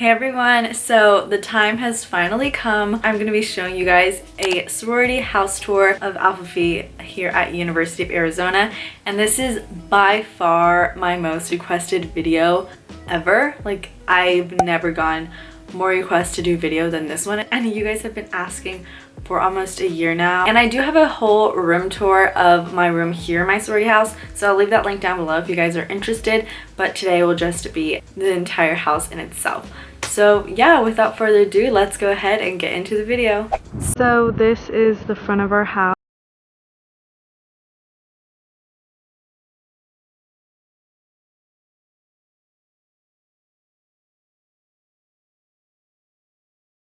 Hey everyone, so the time has finally come. I'm going to be showing you guys a sorority house tour of Alpha Phi here at University of Arizona, and this is by far my most requested video ever. Like, I've never gotten more requests to do video than this one, and you guys have been asking for almost a year now. And I do have a whole room tour of my room here in my sorority house, so I'll leave that link down below if you guys are interested, but today will just be the entire house in itself. So yeah, without further ado, let's go ahead and get into the video. So this is the front of our house.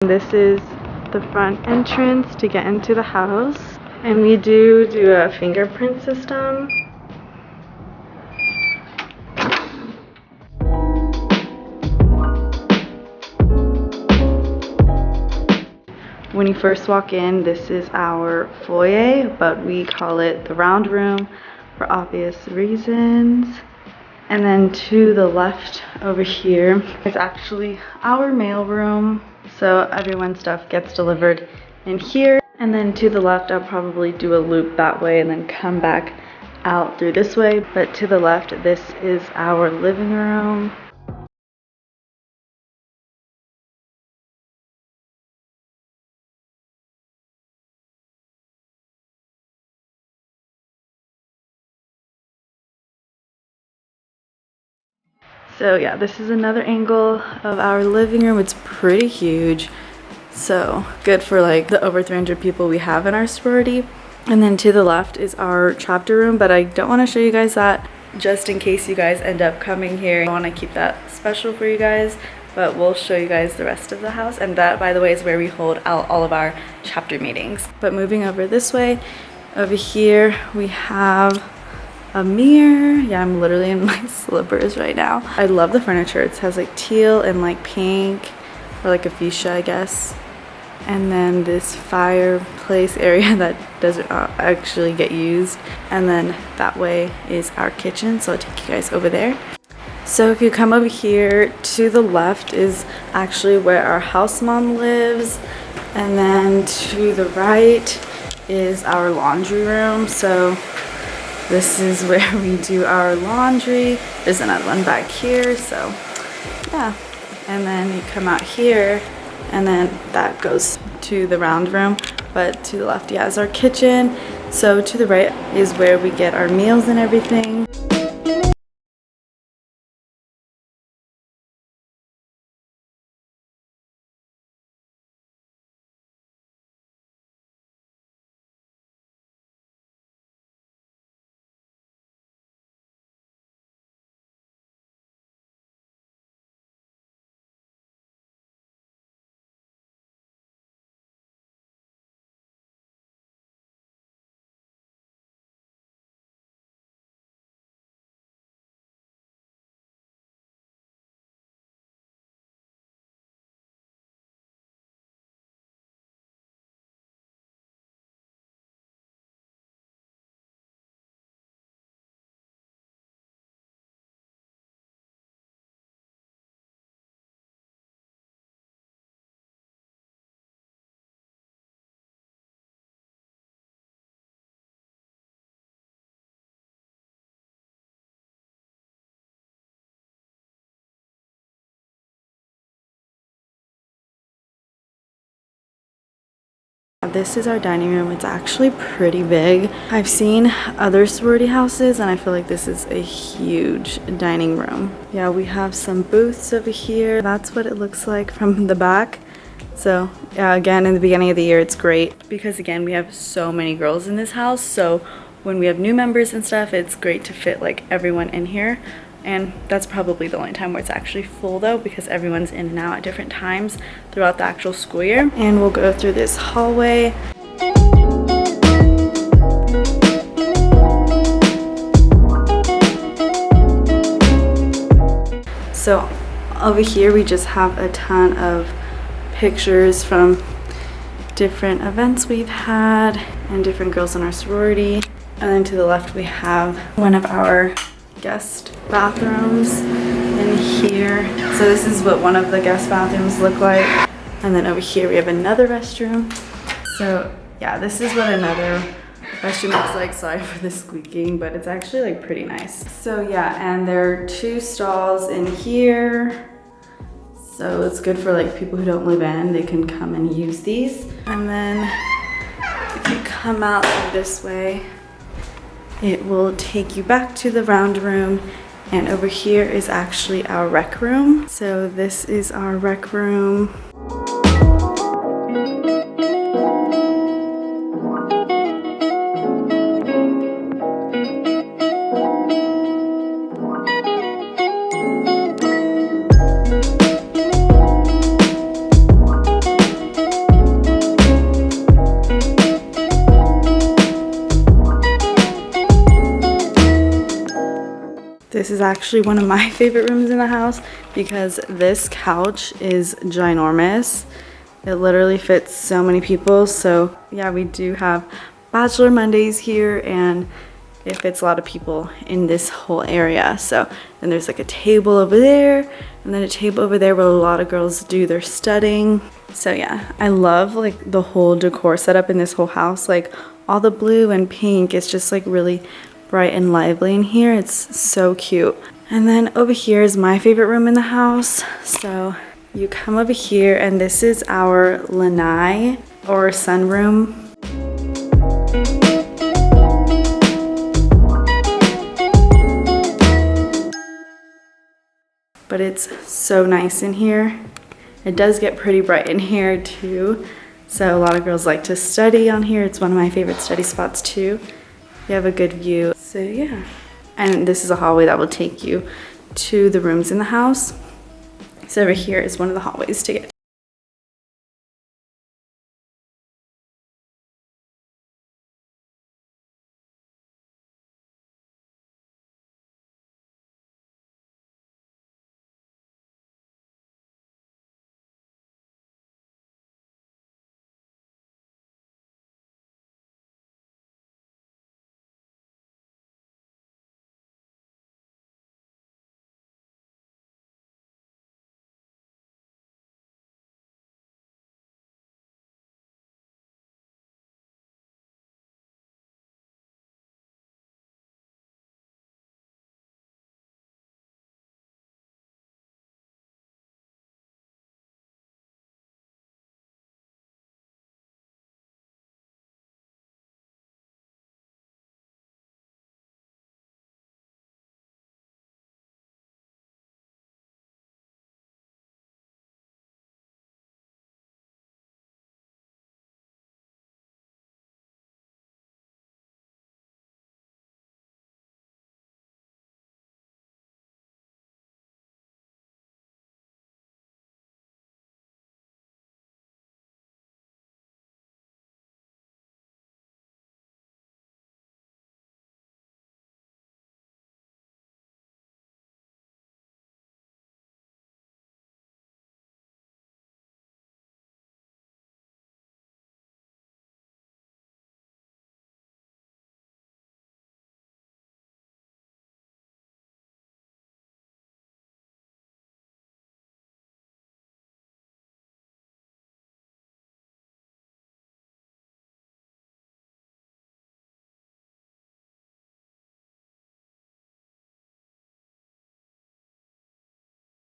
This is the front entrance to get into the house, and we do a fingerprint system. When you first walk in, this is our foyer, but we call it the round room for obvious reasons. And then to the left over here is actually our mail room. So everyone's stuff gets delivered in here. And then to the left, I'll probably do a loop that way and then come back out through this way. But to the left, this is our living room. So yeah, this is another angle of our living room. It's pretty huge, so good for like the over 300 people we have in our sorority. And then to the left is our chapter room, but I don't want to show you guys that just in case you guys end up coming here. I want to keep that special for you guys, but we'll show you guys the rest of the house. And that, by the way, is where we hold out all of our chapter meetings. But moving over this way, over here we have a mirror. Yeah, I'm literally in my slippers right now. I love the furniture. It has like teal and like pink, or like a fuchsia, I guess. And then this fireplace area that doesn't actually get used. And then that way is our kitchen, so I'll take you guys over there. So if you come over here, to the left is actually where our house mom lives. And then to the right is our laundry room. So this is where we do our laundry. There's another one back here, so yeah. And then you come out here, and then that goes to the round room. But to the left, yeah, is our kitchen. So to the right is where we get our meals and everything. This is our dining room. It's actually pretty big. I've seen other sorority houses and I feel like this is a huge dining room. Yeah, we have some booths over here. That's what it looks like from the back. So yeah, again, in the beginning of the year, it's great because again, we have so many girls in this house. So when we have new members and stuff, it's great to fit like everyone in here. And that's probably the only time where it's actually full though, because everyone's in and out at different times throughout the actual school year. And we'll go through this hallway. So over here we just have a ton of pictures from different events we've had and different girls in our sorority. And then to the left we have one of our guest bathrooms, in here. So this is what one of the guest bathrooms look like. And then over here we have another restroom. So yeah, this is what another restroom looks like. Sorry for the squeaking, but it's actually like pretty nice. So yeah, and there are 2 stalls in here. So it's good for like people who don't live in, they can come and use these. And then if you come out this way, it will take you back to the round room. And over here is actually our rec room. So this is our rec room. This is actually one of my favorite rooms in the house because this couch is ginormous. It literally fits so many people. So yeah, we do have Bachelor Mondays here and it fits a lot of people in this whole area. So then there's like a table over there and then a table over there where a lot of girls do their studying. So yeah, I love like the whole decor setup in this whole house. Like all the blue and pink, it's just like really bright and lively in here. It's so cute. And then over here is my favorite room in the house. So you come over here and this is our lanai or sunroom. But it's so nice in here. It does get pretty bright in here too. So a lot of girls like to study on here. It's one of my favorite study spots too. You have a good view. So yeah. And this is a hallway that will take you to the rooms in the house. So over here is one of the hallways to get.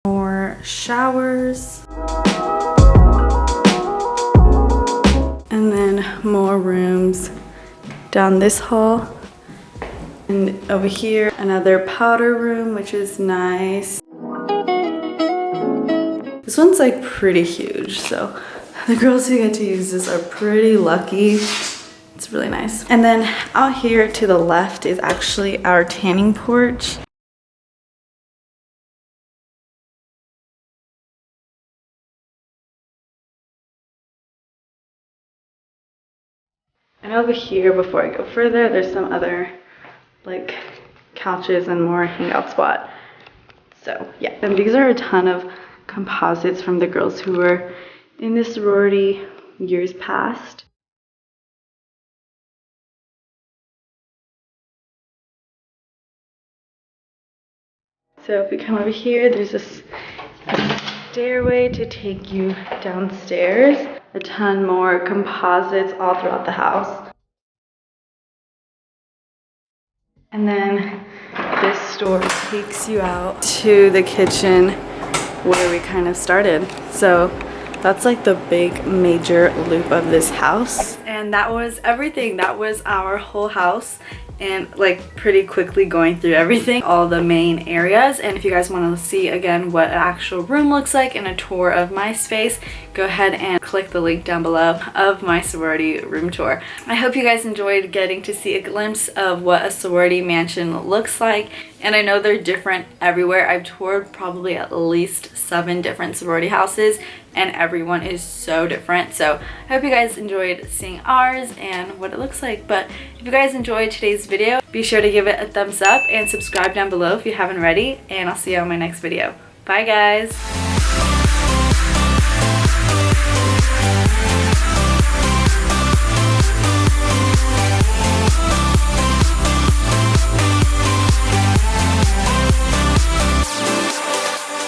More showers. And then more rooms down this hall. And over here, another powder room, which is nice. This one's like pretty huge, so the girls who get to use this are pretty lucky. It's really nice. And then out here to the left is actually our tanning porch. And over here, before I go further, there's some other like couches and more hangout spot. So yeah, and these are a ton of composites from the girls who were in the sorority years past. So if we come over here, there's this stairway to take you downstairs. A ton more composites all throughout the house. And then this door takes you out to the kitchen where we kind of started. So that's like the big major loop of this house. And that was everything. That was our whole house. And like pretty quickly going through everything, all the main areas. And if you guys want to see again what an actual room looks like and a tour of my space, go ahead and click the link down below of my sorority room tour. I hope you guys enjoyed getting to see a glimpse of what a sorority mansion looks like. And I know they're different everywhere. I've toured probably at least 7 different sorority houses, and everyone is so different. So I hope you guys enjoyed seeing ours and what it looks like. But if you guys enjoyed today's video, be sure to give it a thumbs up and subscribe down below if you haven't already. And I'll see you on my next video. Bye guys!